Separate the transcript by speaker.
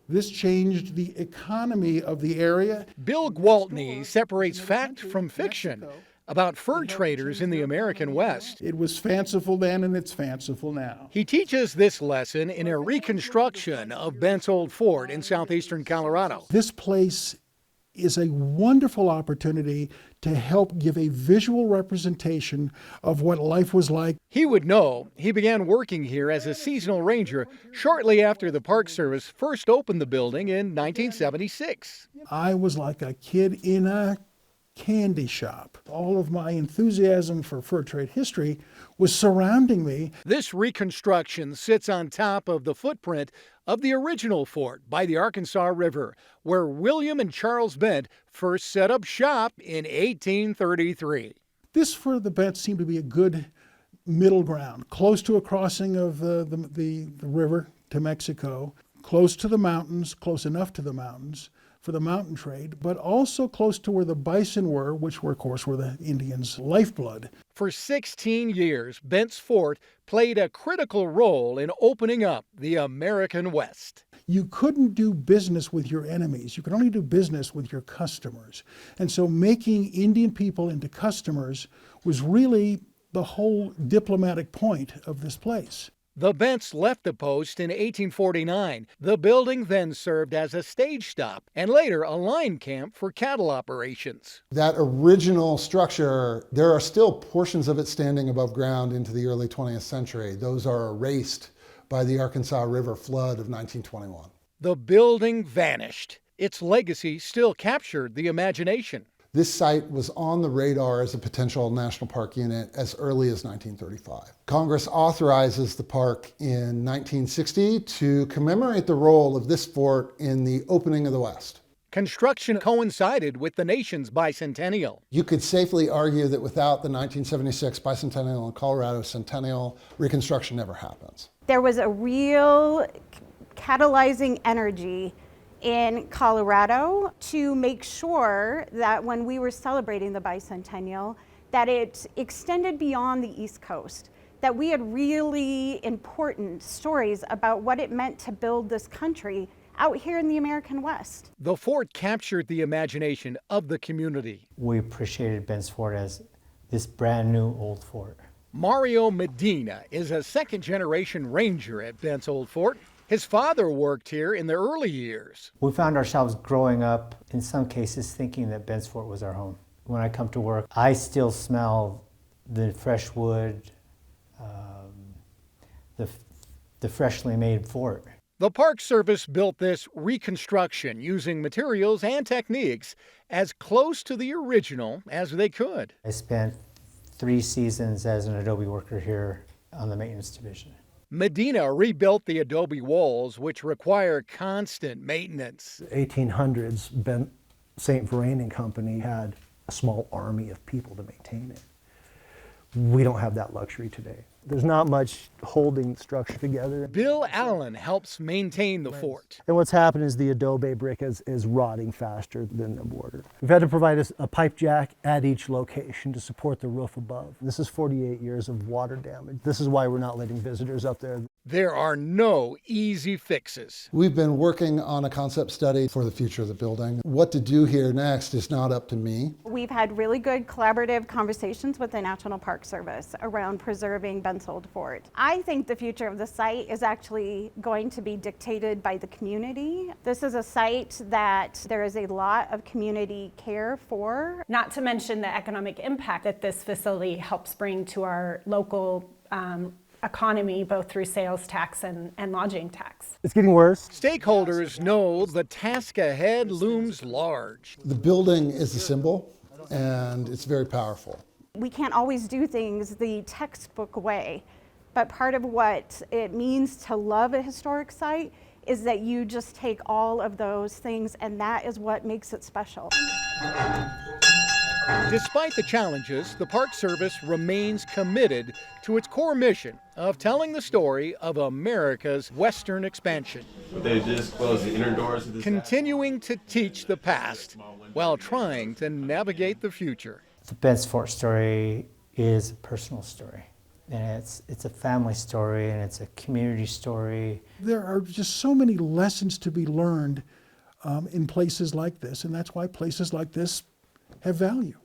Speaker 1: This changed the economy of the area.
Speaker 2: Bill Gwaltney separates fact from fiction about fur traders in the American West.
Speaker 1: It was fanciful then and it's fanciful now.
Speaker 2: He teaches this lesson in a reconstruction of Bent's old fort in southeastern Colorado.
Speaker 1: This place is a wonderful opportunity to help give a visual representation of what life was like.
Speaker 2: He would know. He began working here as a seasonal ranger shortly after the Park Service first opened the building in 1976.
Speaker 1: I was like a kid in a candy shop. All of my enthusiasm for fur trade history was surrounding me.
Speaker 2: This reconstruction sits on top of the footprint of the original fort by the Arkansas River, where William and Charles Bent first set up shop in 1833.
Speaker 1: This for the Bents seemed to be a good middle ground, close to a crossing of the river to Mexico, close to the mountains, close enough to the mountains for the mountain trade, but also close to where the bison were, which were, of course, were the Indians' lifeblood.
Speaker 2: For 16 years, Bent's fort played a critical role in opening up the American West.
Speaker 1: You couldn't do business with your enemies. You could only do business with your customers. And so making Indian people into customers was really the whole diplomatic point of this place.
Speaker 2: The Bents left the post in 1849. The building then served as a stage stop and later a line camp for cattle operations.
Speaker 3: That original structure, there are still portions of it standing above ground into the early 20th century. Those are erased by the Arkansas River flood of 1921.
Speaker 2: The building vanished. Its legacy still captured the imagination.
Speaker 3: This site was on the radar as a potential national park unit as early as 1935. Congress authorizes the park in 1960 to commemorate the role of this fort in the opening of the West.
Speaker 2: Construction coincided with the nation's bicentennial.
Speaker 3: You could safely argue that without the 1976 Bicentennial and Colorado Centennial, Reconstruction never happens.
Speaker 4: There was a real catalyzing energy in Colorado to make sure that when we were celebrating the bicentennial, that it extended beyond the East Coast, that we had really important stories about what it meant to build this country out here in the American West.
Speaker 2: The fort captured the imagination of the community.
Speaker 5: We appreciated Bent's Fort as this brand new old fort.
Speaker 2: Mario Medina is a second-generation ranger at Bent's old fort. His father worked here in the early years.
Speaker 5: We found ourselves growing up, in some cases, thinking that Bent's Fort was our home. When I come to work, I still smell the fresh wood, the freshly made fort.
Speaker 2: The Park Service built this reconstruction using materials and techniques as close to the original as they could.
Speaker 5: I spent 3 seasons as an adobe worker here on the maintenance division.
Speaker 2: Medina rebuilt the adobe walls, which require constant maintenance.
Speaker 6: 1800s, Bent St. Vrain and Company had a small army of people to maintain it. We don't have that luxury today. There's not much holding structure together.
Speaker 2: Bill Allen helps maintain the fort.
Speaker 6: And what's happened is the adobe brick is rotting faster than the mortar. We've had to provide a pipe jack at each location to support the roof above. This is 48 years of water damage. This is why we're not letting visitors up there.
Speaker 2: There are no easy fixes.
Speaker 3: We've been working on a concept study for the future of the building. What to do here next is not up to me.
Speaker 4: We've had really good collaborative conversations with the National Park Service around preserving Bent's Old Fort. I think the future of the site is actually going to be dictated by the community. This is a site that there is a lot of community care for.
Speaker 7: Not to mention the economic impact that this facility helps bring to our local economy, both through sales tax and lodging tax.
Speaker 6: It's getting worse.
Speaker 2: Stakeholders know the task ahead looms large.
Speaker 3: The building is a symbol, and it's very powerful.
Speaker 4: We can't always do things the textbook way, but part of what it means to love a historic site is that you just take all of those things, and that is what makes it special.
Speaker 2: Despite the challenges, the Park Service remains committed to its core mission of telling the story of America's western expansion.
Speaker 8: They just closed the inner doors of this
Speaker 2: continuing to teach the past while trying to navigate the future.
Speaker 5: The Bent's Fort story is a personal story. And it's a family story, and it's a community story.
Speaker 1: There are just so many lessons to be learned in places like this, and that's why places like this have value.